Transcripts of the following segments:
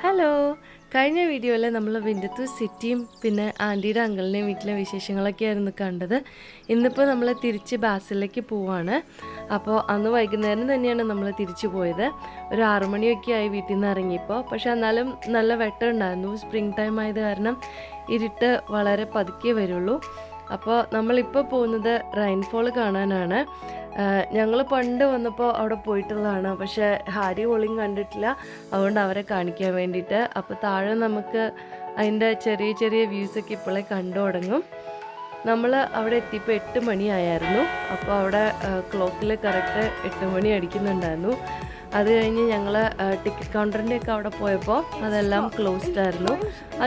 Hello, കഴിഞ്ഞ വീഡിയോയിൽ നമ്മൾ വിൻഡത്തൂർ സിറ്റിയും പിന്നെ ആൻറ്റിയുടെ അങ്കിളിൻ്റെയും വീട്ടിലെ വിശേഷങ്ങളൊക്കെയായിരുന്നു കണ്ടത്. ഇന്നിപ്പോൾ നമ്മൾ തിരിച്ച് ബാസിലേക്ക് പോവാണ്. അപ്പോൾ അന്ന് വൈകുന്നേരം തന്നെയാണ് നമ്മൾ തിരിച്ചു പോയത്. ഒരു 6 മണിയൊക്കെ ആയി വീട്ടിൽ നിന്ന് ഇറങ്ങിയപ്പോൾ. പക്ഷെ എന്നാലും നല്ല വെട്ടം ഉണ്ടായിരുന്നു. സ്പ്രിംഗ് ടൈം ആയത് കാരണം ഇരുട്ട് വളരെ പതുക്കെ വരുള്ളൂ. അപ്പോൾ നമ്മളിപ്പോൾ പോകുന്നത് റൈൻഫോൾ കാണാനാണ്. ഞങ്ങൾ പണ്ട് വന്നപ്പോൾ അവിടെ പോയിട്ടുള്ളതാണ്. പക്ഷേ ഹാരി ഒളിയും കണ്ടിട്ടില്ല. അതുകൊണ്ട് അവരെ കാണിക്കാൻ വേണ്ടിയിട്ട്. അപ്പോൾ താഴെ നമുക്ക് അതിൻ്റെ ചെറിയ ചെറിയ വ്യൂസൊക്കെ ഇപ്പോഴേ കണ്ടു തുടങ്ങും. നമ്മൾ അവിടെ എത്തിയപ്പോൾ 8 മണിയായിരുന്നു. അപ്പോൾ അവിടെ ക്ലോക്കിൽ കറക്റ്റ് 8 മണി അടിക്കുന്നുണ്ടായിരുന്നു. അത് കഴിഞ്ഞ് ഞങ്ങൾ ടിക്കറ്റ് കൗണ്ടറിൻ്റെയൊക്കെ അവിടെ പോയപ്പോൾ അതെല്ലാം ക്ലോസ്ഡ് ആയിരുന്നു.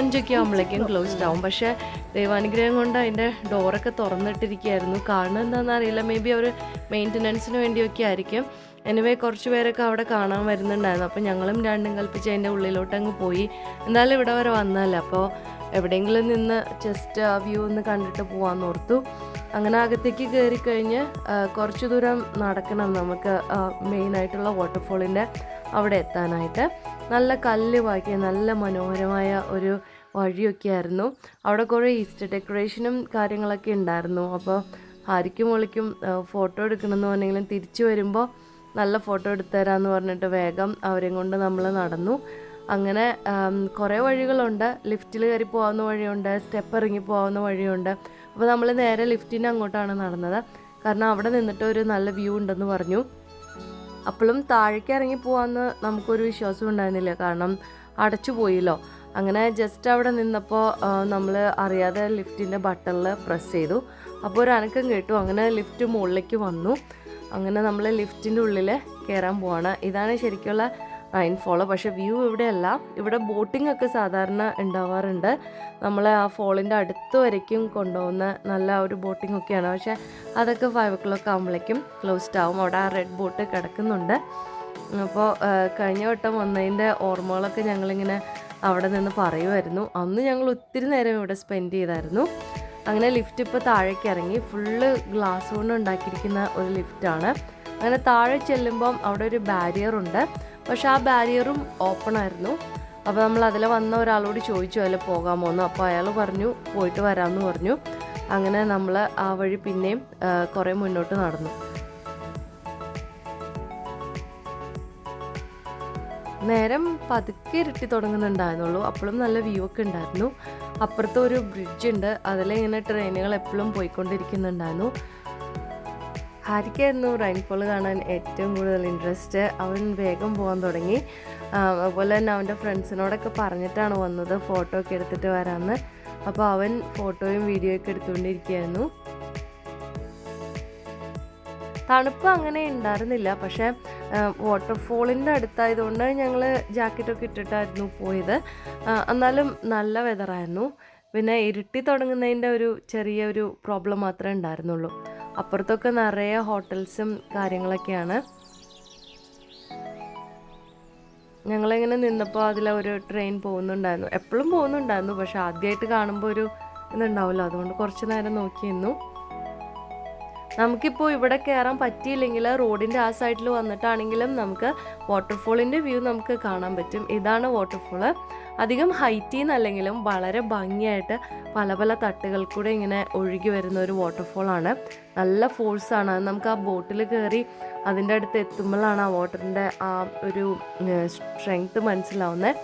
5 ആകുമ്പോഴേക്കും ക്ലോസ്ഡ് ആവും. പക്ഷേ ദൈവാനുഗ്രഹം കൊണ്ട് അതിൻ്റെ ഡോറൊക്കെ തുറന്നിട്ടിരിക്കുകയായിരുന്നു. കാരണം എന്താണെന്ന് അറിയില്ല, മേ ബി അവർ മെയിൻ്റനൻസിന് വേണ്ടിയൊക്കെ ആയിരിക്കും. എനിവേ കുറച്ച് പേരൊക്കെ അവിടെ കാണാൻ വരുന്നുണ്ടായിരുന്നു. അപ്പോൾ ഞങ്ങളും രണ്ടും കൽപ്പിച്ച് അതിൻ്റെ ഉള്ളിലോട്ട് അങ്ങ് പോയി. എന്തായാലും ഇവിടെ വരെ വന്നല്ല, അപ്പോൾ എവിടെയെങ്കിലും നിന്ന് ജസ്റ്റ് ആ വ്യൂ ഒന്ന് കണ്ടിട്ട് പോകാമെന്ന് ഓർത്തു. അങ്ങനെ അകത്തേക്ക് കയറി കഴിഞ്ഞ് കുറച്ച് ദൂരം നടക്കണം നമുക്ക് മെയിനായിട്ടുള്ള വാട്ടർഫോളിൻ്റെ അവിടെ എത്താനായിട്ട്. നല്ല കല്ല് ബാക്കി നല്ല മനോഹരമായ ഒരു വഴിയൊക്കെ ആയിരുന്നു. അവിടെ കുറേ ഈസ്റ്റർ ഡെക്കറേഷനും കാര്യങ്ങളൊക്കെ ഉണ്ടായിരുന്നു. അപ്പോൾ ഹാരിക്കും ഒളിക്കും ഫോട്ടോ എടുക്കണമെന്ന് പറഞ്ഞെങ്കിലും തിരിച്ചു വരുമ്പോൾ നല്ല ഫോട്ടോ എടുത്തു തരാമെന്ന് പറഞ്ഞിട്ട് വേഗം അവരെയും കൊണ്ട് നമ്മൾ നടന്നു. അങ്ങനെ കുറേ വഴികളുണ്ട്. ലിഫ്റ്റിൽ കയറി പോകാവുന്ന വഴിയുണ്ട്, സ്റ്റെപ്പ് ഇറങ്ങി പോകാവുന്ന വഴിയുണ്ട്. അപ്പോൾ നമ്മൾ നേരെ ലിഫ്റ്റിൻ്റെ അങ്ങോട്ടാണ് നടന്നത്. കാരണം അവിടെ നിന്നിട്ട് ഒരു നല്ല വ്യൂ ഉണ്ടെന്ന് പറഞ്ഞു. അപ്പോഴും താഴേക്ക് ഇറങ്ങി പോകാമെന്ന് നമുക്കൊരു വിശ്വാസം ഉണ്ടായിരുന്നില്ല, കാരണം അടച്ചു പോയില്ലോ. അങ്ങനെ ജസ്റ്റ് അവിടെ നിന്നപ്പോൾ നമ്മൾ അറിയാതെ ലിഫ്റ്റിൻ്റെ ബട്ടണിൽ പ്രസ് ചെയ്തു. അപ്പോൾ ഒരു അനക്കം കേട്ടു. അങ്ങനെ ലിഫ്റ്റ് മുകളിലേക്ക് വന്നു. അങ്ങനെ നമ്മൾ ലിഫ്റ്റിൻ്റെ ഉള്ളിൽ കയറാൻ പോവാണ്. ഇതാണ് ശരിക്കുള്ള റൈൻഫോൾ. പക്ഷേ വ്യൂ ഇവിടെയല്ല. ഇവിടെ ബോട്ടിംഗ് ഒക്കെ സാധാരണ ഉണ്ടാവാറുണ്ട്. നമ്മളെ ആ ഫോളിൻ്റെ അടുത്ത് വരയ്ക്കും കൊണ്ടുപോകുന്ന നല്ല ഒരു ബോട്ടിംഗ് ഒക്കെയാണ്. പക്ഷേ അതൊക്കെ 5 o'clock ആകുമ്പോഴേക്കും ക്ലോസ്ഡ് ആവും. അവിടെ ആ റെഡ് ബോട്ട് കിടക്കുന്നുണ്ട്. അപ്പോൾ കഴിഞ്ഞ വട്ടം വന്നതിൻ്റെ ഓർമ്മകളൊക്കെ ഞങ്ങളിങ്ങനെ അവിടെ നിന്ന് പറയുമായിരുന്നു. അന്ന് ഞങ്ങൾ ഒത്തിരി നേരം ഇവിടെ സ്പെൻഡ് ചെയ്തായിരുന്നു. അങ്ങനെ ലിഫ്റ്റ് ഇപ്പോൾ താഴേക്ക് ഇറങ്ങി. ഫുള്ള് ഗ്ലാസ് കൊണ്ട് ഉണ്ടാക്കിയിരിക്കുന്ന ഒരു ലിഫ്റ്റാണ്. അങ്ങനെ താഴെ ചെല്ലുമ്പം അവിടെ ഒരു ബാരിയറുണ്ട്. പക്ഷെ ആ ബാരിയറും ഓപ്പൺ ആയിരുന്നു. അപ്പോൾ നമ്മൾ അതിൽ വന്ന ഒരാളോട് ചോദിച്ചു അതിൽ പോകാമോ എന്ന്. അപ്പോൾ അയാൾ പറഞ്ഞു പോയിട്ട് വരാമെന്ന് പറഞ്ഞു. അങ്ങനെ നമ്മൾ ആ വഴി പിന്നെയും കുറേ മുന്നോട്ട് നടന്നു. നേരം പതുക്കെ ഇരുട്ടി തുടങ്ങുന്നുണ്ടായിരുന്നുള്ളൂ. അപ്പോഴും നല്ല വ്യൂ ഒക്കെ ഉണ്ടായിരുന്നു. അപ്പുറത്ത് ഒരു ബ്രിഡ്ജ് ഉണ്ട്, അതിലിങ്ങനെ ട്രെയിനുകൾ എപ്പോഴും പോയിക്കൊണ്ടിരിക്കുന്നുണ്ടായിരുന്നു. ഹാരിക്കായിരുന്നു റൈൻഫോൾ കാണാൻ ഏറ്റവും കൂടുതൽ ഇൻട്രസ്റ്റ്. അവൻ വേഗം പോകാൻ തുടങ്ങി. അതുപോലെ തന്നെ അവൻ്റെ ഫ്രണ്ട്സിനോടൊക്കെ പറഞ്ഞിട്ടാണ് വന്നത് ഫോട്ടോ ഒക്കെ എടുത്തിട്ട് വരാമെന്ന്. അപ്പോൾ അവൻ ഫോട്ടോയും വീഡിയോ ഒക്കെ എടുത്തുകൊണ്ടിരിക്കുകയായിരുന്നു. തണുപ്പ് അങ്ങനെ ഉണ്ടായിരുന്നില്ല. പക്ഷേ വാട്ടർഫോളിൻ്റെ അടുത്തായതുകൊണ്ട് ഞങ്ങൾ ജാക്കറ്റൊക്കെ ഇട്ടിട്ടായിരുന്നു പോയത്. എന്നാലും നല്ല വെതറായിരുന്നു. പിന്നെ ഇരുട്ടി തുടങ്ങുന്നതിൻ്റെ ഒരു ചെറിയൊരു പ്രോബ്ലം മാത്രമേ ഉണ്ടായിരുന്നുള്ളൂ. അപ്പുറത്തൊക്കെ നിറയെ ഹോട്ടൽസും കാര്യങ്ങളൊക്കെയാണ്. ഞങ്ങളിങ്ങനെ നിന്നപ്പോൾ അതിലൊരു ട്രെയിൻ പോകുന്നുണ്ടായിരുന്നു. എപ്പോഴും പോകുന്നുണ്ടായിരുന്നു, പക്ഷെ ആദ്യമായിട്ട് കാണുമ്പോൾ ഒരു ഇതുണ്ടാവില്ല. അതുകൊണ്ട് കുറച്ച് നേരം നോക്കി നിന്നു. നമുക്കിപ്പോൾ ഇവിടെ കയറാൻ പറ്റിയില്ലെങ്കിൽ റോഡിൻ്റെ ആ സൈഡിൽ വന്നിട്ടാണെങ്കിലും നമുക്ക് വാട്ടർഫോളിൻ്റെ വ്യൂ നമുക്ക് കാണാൻ പറ്റും. ഇതാണ് വാട്ടർഫോള്. അധികം ഹൈറ്റിൽ നിന്നല്ലെങ്കിലും വളരെ ഭംഗിയായിട്ട് പല പല തട്ടുകൾ കൂടെ ഇങ്ങനെ ഒഴുകി വരുന്ന ഒരു വാട്ടർഫോളാണ്. നല്ല ഫോഴ്സാണ്. നമുക്ക് ആ ബോട്ടിൽ കയറി അതിൻ്റെ അടുത്ത് എത്തുമ്പോഴാണ് ആ വാട്ടറിൻ്റെ ആ ഒരു സ്ട്രെങ്ത്ത് മനസ്സിലാവുന്നത്.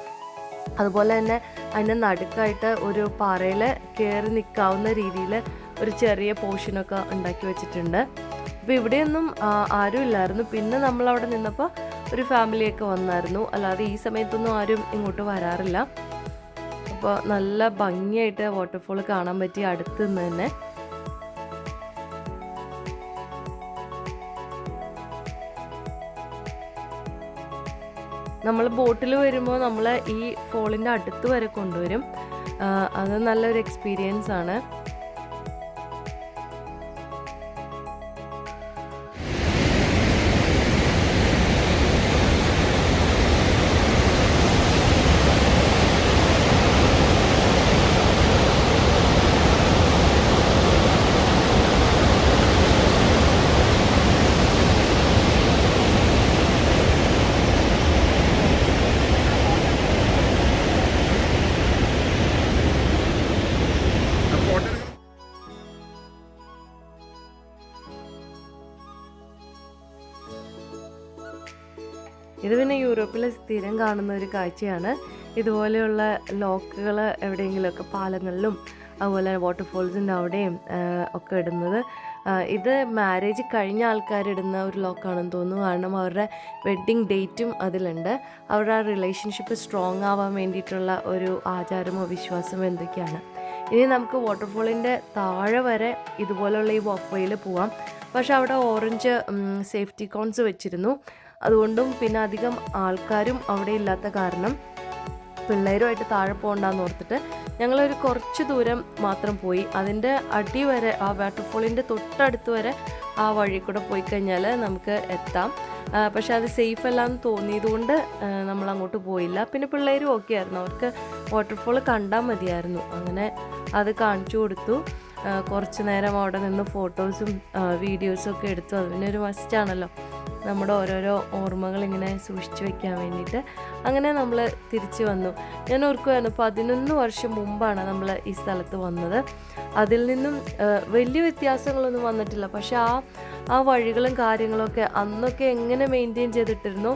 അതുപോലെ തന്നെ അതിൻ്റെ നടുക്കായിട്ട് ഒരു പാറയിൽ കയറി നിൽക്കാവുന്ന രീതിയിൽ ഒരു ചെറിയ പോർഷനൊക്കെ ഉണ്ടാക്കി വെച്ചിട്ടുണ്ട്. അപ്പോൾ ഇവിടെയൊന്നും ആരും ഇല്ലായിരുന്നു. പിന്നെ നമ്മളവിടെ നിന്നപ്പോൾ ഒരു ഫാമിലിയൊക്കെ വന്നായിരുന്നു. അല്ലാതെ ഈ സമയത്തൊന്നും ആരും ഇങ്ങോട്ട് വരാറില്ല. അപ്പോൾ നല്ല ഭംഗിയായിട്ട് വാട്ടർഫോൾ കാണാൻ പറ്റി അടുത്ത് നിന്ന് തന്നെ. നമ്മൾ ബോട്ടിൽ വരുമ്പോൾ നമ്മൾ ഈ ഫോളിൻ്റെ അടുത്ത് വരെ കൊണ്ടുവരും. അത് നല്ലൊരു എക്സ്പീരിയൻസ് ആണ്. ഇത് പിന്നെ യൂറോപ്പിൽ സ്ഥിരം കാണുന്ന ഒരു കാഴ്ചയാണ്. ഇതുപോലെയുള്ള ലോക്കുകൾ എവിടെയെങ്കിലുമൊക്കെ പാലങ്ങളിലും അതുപോലെ വാട്ടർഫോൾസിൻ്റെ അവിടെയും ഒക്കെ ഇടുന്നത്. ഇത് മാരേജ് കഴിഞ്ഞ ആൾക്കാരിടുന്ന ഒരു ലോക്കാണെന്ന് തോന്നുന്നു. കാരണം അവരുടെ വെഡ്ഡിങ് ഡേറ്റും അതിലുണ്ട്. അവരുടെ ആ റിലേഷൻഷിപ്പ് സ്ട്രോങ് ആവാൻ വേണ്ടിയിട്ടുള്ള ഒരു ആചാരമോ വിശ്വാസമോ എന്തൊക്കെയാണ്. ഇനി നമുക്ക് വാട്ടർഫോളിൻ്റെ താഴെ വരെ ഇതുപോലെയുള്ള ഈ വാക്ക് വേയിൽ പോവാം. പക്ഷെ അവിടെ ഓറഞ്ച് സേഫ്റ്റി കോൺസ് വെച്ചിരുന്നു. അതുകൊണ്ടും പിന്നെ അധികം ആൾക്കാരും അവിടെ ഇല്ലാത്ത കാരണം പിള്ളേരുമായിട്ട് താഴെ പോകണ്ടെന്ന് ഓർത്തിട്ട് ഞങ്ങളൊരു കുറച്ച് ദൂരം മാത്രം പോയി. അതിൻ്റെ അടി വരെ ആ വാട്ടർഫോളിൻ്റെ തൊട്ടടുത്ത് വരെ ആ വഴി കൂടെ പോയി കഴിഞ്ഞാൽ നമുക്ക് എത്താം. പക്ഷെ അത് സേഫ് അല്ലാന്ന് തോന്നിയതുകൊണ്ട് നമ്മൾ അങ്ങോട്ട് പോയില്ല. പിന്നെ പിള്ളേരും ഓക്കെ ആയിരുന്നു, അവർക്ക് വാട്ടർഫോൾ കണ്ടാൽ മതിയായിരുന്നു. അങ്ങനെ അത് കാണിച്ചു കൊടുത്തു. കുറച്ച് നേരം അവിടെ നിന്ന് ഫോട്ടോസും വീഡിയോസും ഒക്കെ എടുത്തു. അത് പിന്നെ ഒരു മസ്റ്റാണല്ലോ, നമ്മുടെ ഓരോരോ ഓർമ്മകൾ ഇങ്ങനെ സൂക്ഷിച്ചു വെക്കാൻ വേണ്ടിയിട്ട്. അങ്ങനെ നമ്മൾ തിരിച്ചു വന്നു. ഞാൻ ഓർക്കുമായിരുന്നു 11 വർഷം മുമ്പാണ് നമ്മൾ ഈ സ്ഥലത്ത് വന്നത്. അതിൽ നിന്നും വലിയ വ്യത്യാസങ്ങളൊന്നും വന്നിട്ടില്ല. പക്ഷെ ആ വഴികളും കാര്യങ്ങളൊക്കെ അന്നൊക്കെ എങ്ങനെ മെയിൻറ്റെയിൻ ചെയ്തിട്ടിരുന്നോ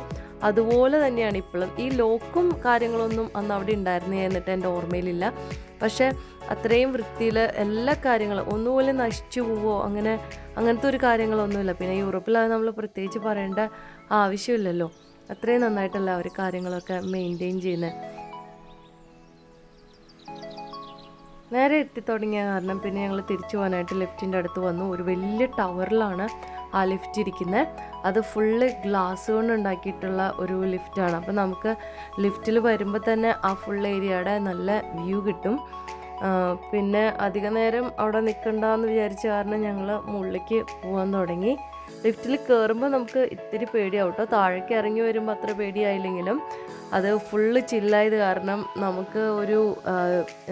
അതുപോലെ തന്നെയാണ് ഇപ്പോഴും. ഈ ലോക്കും കാര്യങ്ങളൊന്നും അന്ന് അവിടെ ഉണ്ടായിരുന്നു എന്നിട്ട് എൻ്റെ ഓർമ്മയിലില്ല. പക്ഷെ അത്രയും വൃത്തിയിൽ എല്ലാ കാര്യങ്ങളും ഒന്നുപോലെ നശിച്ചു പോവോ അങ്ങനത്തെ ഒരു കാര്യങ്ങളൊന്നുമില്ല. പിന്നെ യൂറോപ്പിൽ അത് നമ്മൾ പ്രത്യേകിച്ച് പറയേണ്ട ആവശ്യമില്ലല്ലോ. അത്രയും നന്നായിട്ടല്ല അവർ കാര്യങ്ങളൊക്കെ മെയിൻറ്റെയിൻ ചെയ്യുന്നത്. നേരെ എത്തിത്തുടങ്ങിയ കാരണം പിന്നെ ഞങ്ങൾ തിരിച്ചു പോകാനായിട്ട് ലിഫ്റ്റിൻ്റെ അടുത്ത് വന്നു. ഒരു വലിയ ടവറിലാണ് ആ ലിഫ്റ്റ് ഇരിക്കുന്നത്. അത് ഫുള്ള് ഗ്ലാസ് കൊണ്ട് ഉണ്ടാക്കിയിട്ടുള്ള ഒരു ലിഫ്റ്റാണ്. അപ്പോൾ നമുക്ക് ലിഫ്റ്റിൽ വരുമ്പോൾ തന്നെ ആ ഫുൾ ഏരിയയുടെ നല്ല വ്യൂ കിട്ടും. പിന്നെ അധിക നേരം അവിടെ നിൽക്കണ്ടെന്ന് വിചാരിച്ച കാരണം ഞങ്ങൾ മുകളിലേക്ക് പോകാൻ തുടങ്ങി. ലിഫ്റ്റിൽ കയറുമ്പോൾ നമുക്ക് ഇത്തിരി പേടിയാവും കേട്ടോ. താഴേക്ക് ഇറങ്ങി വരുമ്പോൾ അത്ര പേടിയായില്ലെങ്കിലും അത് ഫുള്ള് ചില്ലായത് കാരണം നമുക്ക് ഒരു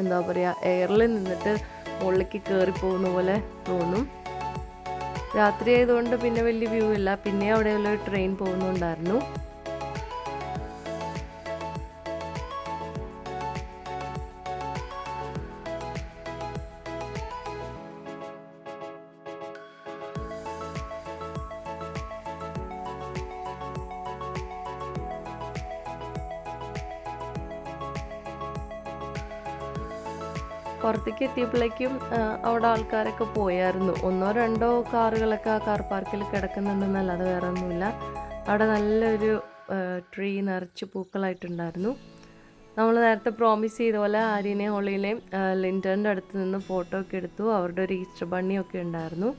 എന്താ പറയുക, എയറിൽ നിന്നിട്ട് മുകളിലേക്ക് കയറിപ്പോകുന്ന പോലെ തോന്നും. രാത്രി ആയതുകൊണ്ട് പിന്നെ വലിയ വ്യൂ ഇല്ല. പിന്നെ അവിടെയുള്ള ഒരു ട്രെയിൻ പോകുന്നുണ്ടായിരുന്നു. പുറത്തേക്ക് എത്തിയപ്പോഴേക്കും അവിടെ ആൾക്കാരൊക്കെ പോയായിരുന്നു. 1-2 കാറുകളൊക്കെ ആ കാർ പാർക്കിൽ കിടക്കുന്നുണ്ടെന്നല്ലാതെ വേറെ ഒന്നുമില്ല. അവിടെ നല്ലൊരു ട്രീ നിറച്ച് പൂക്കളായിട്ടുണ്ടായിരുന്നു. നമ്മൾ നേരത്തെ പ്രോമിസ് ചെയ്ത പോലെ ആര്യനെയും ഹോളിനെയും ലിൻഡറിൻ്റെ അടുത്ത് നിന്ന് ഫോട്ടോ ഒക്കെ എടുത്തു. അവരുടെ ഒരു ഈസ്റ്റർ ബണ്ണിയൊക്കെ ഉണ്ടായിരുന്നു.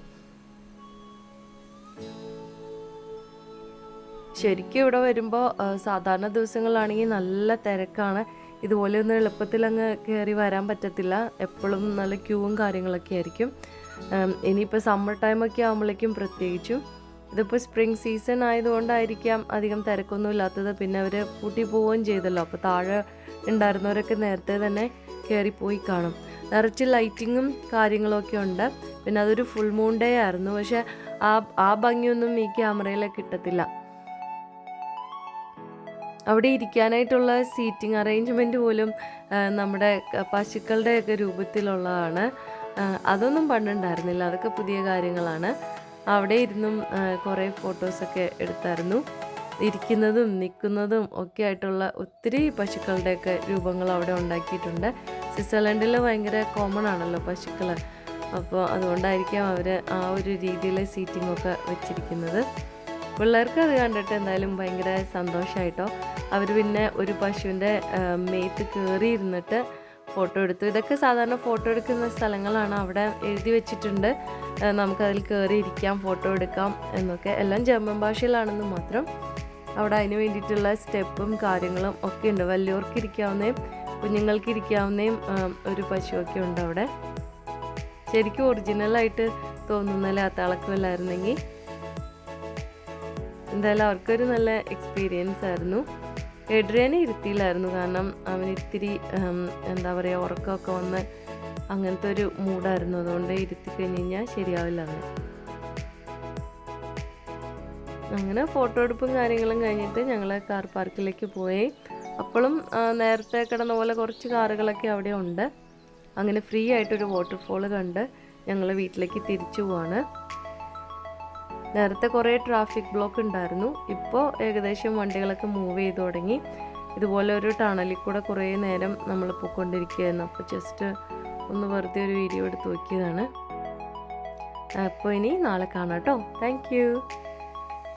ശരിക്കും ഇവിടെ വരുമ്പോൾ സാധാരണ ദിവസങ്ങളിലാണെങ്കിൽ നല്ല തിരക്കാണ്. ഇതുപോലെയൊന്നും എളുപ്പത്തിൽ അങ്ങ് കയറി വരാൻ പറ്റത്തില്ല. എപ്പോഴും നല്ല ക്യൂവും കാര്യങ്ങളൊക്കെ ആയിരിക്കും. ഇനിയിപ്പോൾ സമ്മർ ടൈമൊക്കെ ആകുമ്പോഴേക്കും പ്രത്യേകിച്ചും. ഇതിപ്പോൾ സ്പ്രിംഗ് സീസൺ ആയതുകൊണ്ടായിരിക്കാം അധികം തിരക്കൊന്നും ഇല്ലാത്തത്. പിന്നെ അവർ പൂട്ടി പോവുകയും ചെയ്തല്ലോ. അപ്പോൾ താഴെ ഉണ്ടായിരുന്നവരൊക്കെ നേരത്തെ തന്നെ കയറിപ്പോയി കാണും. നിറച്ച് ലൈറ്റിങ്ങും കാര്യങ്ങളൊക്കെ ഉണ്ട്. പിന്നെ അതൊരു ഫുൾ മൂൺ ഡേ ആയിരുന്നു. പക്ഷെ ആ ഭംഗിയൊന്നും ഈ ക്യാമറയിൽ കിട്ടത്തില്ല. അവിടെ ഇരിക്കാനായിട്ടുള്ള സീറ്റിംഗ് അറേഞ്ച്മെൻറ്റ് പോലും നമ്മുടെ പശുക്കളുടെയൊക്കെ രൂപത്തിലുള്ളതാണ്. അതൊന്നും പണ്ടുണ്ടായിരുന്നില്ല. അതൊക്കെ പുതിയ കാര്യങ്ങളാണ്. അവിടെ ഇരുന്നും കുറേ ഫോട്ടോസൊക്കെ എടുത്തായിരുന്നു. ഇരിക്കുന്നതും നിൽക്കുന്നതും ഒക്കെ ആയിട്ടുള്ള ഒത്തിരി പശുക്കളുടെയൊക്കെ രൂപങ്ങൾ അവിടെ ഉണ്ടാക്കിയിട്ടുണ്ട്. സ്വിറ്റ്സർലൻഡിൽ ഭയങ്കര കോമൺ ആണല്ലോ പശുക്കൾ. അപ്പോൾ അതുകൊണ്ടായിരിക്കാം അവർ ആ ഒരു രീതിയിലെ സീറ്റിങ്ങൊക്കെ വെച്ചിരിക്കുന്നത്. പിള്ളേർക്ക് അത് കണ്ടിട്ട് എന്തായാലും ഭയങ്കര സന്തോഷമായിട്ടോ. അവർ പിന്നെ ഒരു പശുവിൻ്റെ മേത്ത് കയറിയിരുന്നിട്ട് ഫോട്ടോ എടുത്തു. ഇതൊക്കെ സാധാരണ ഫോട്ടോ എടുക്കുന്ന സ്ഥലങ്ങളാണ്. അവിടെ എഴുതി വെച്ചിട്ടുണ്ട് നമുക്കതിൽ കയറിയിരിക്കാം, ഫോട്ടോ എടുക്കാം എന്നൊക്കെ. എല്ലാം ജർമ്മൻ ഭാഷയിലാണെന്ന് മാത്രം. അവിടെ അതിന് വേണ്ടിയിട്ടുള്ള സ്റ്റെപ്പും കാര്യങ്ങളും ഒക്കെ ഉണ്ട്. വലിയവർക്ക് ഇരിക്കാവുന്നതും കുഞ്ഞുങ്ങൾക്ക് ഇരിക്കാവുന്നതും ഒരു പശുവൊക്കെ ഉണ്ട് അവിടെ. ശരിക്കും ഒറിജിനലായിട്ട് തോന്നുന്നല്ലേ ആ തിളക്കമില്ലായിരുന്നെങ്കിൽ. എന്തായാലും അവർക്കൊരു നല്ല എക്സ്പീരിയൻസ് ആയിരുന്നു. എഡ്രിയനെ ഇരുത്തിയില്ലായിരുന്നു, കാരണം അവന് ഇത്തിരി എന്താ പറയുക, ഉറക്കമൊക്കെ വന്ന് അങ്ങനത്തെ ഒരു മൂഡായിരുന്നു. അതുകൊണ്ട് ഇരുത്തി കഴിഞ്ഞ് കഴിഞ്ഞാൽ ശരിയാവില്ല അവന്. അങ്ങനെ ഫോട്ടോ എടുപ്പും കാര്യങ്ങളും കഴിഞ്ഞിട്ട് ഞങ്ങൾ കാർ പാർക്കിലേക്ക് പോയി. അപ്പോഴും നേരത്തെ കിടന്ന പോലെ കുറച്ച് കാറുകളൊക്കെ അവിടെ ഉണ്ട്. അങ്ങനെ ഫ്രീ ആയിട്ടൊരു വാട്ടർഫോൾ കണ്ട് ഞങ്ങൾ വീട്ടിലേക്ക് തിരിച്ചു പോവാണ്. നേരത്തെ കുറേ ട്രാഫിക് ബ്ലോക്ക് ഉണ്ടായിരുന്നു. ഇപ്പോൾ ഏകദേശം വണ്ടികളൊക്കെ മൂവ് ചെയ്ത് തുടങ്ങി. ഇതുപോലെ ഒരു ടണലിൽ കൂടെ കുറേ നേരം നമ്മൾ പോയിക്കൊണ്ടിരിക്കുകയായിരുന്നു. അപ്പോൾ ജസ്റ്റ് ഒന്ന് വെറുതെ ഒരു വീഡിയോ എടുത്ത് നോക്കിയതാണ്. അപ്പോൾ ഇനി നാളെ കാണാം കേട്ടോ. Thank you.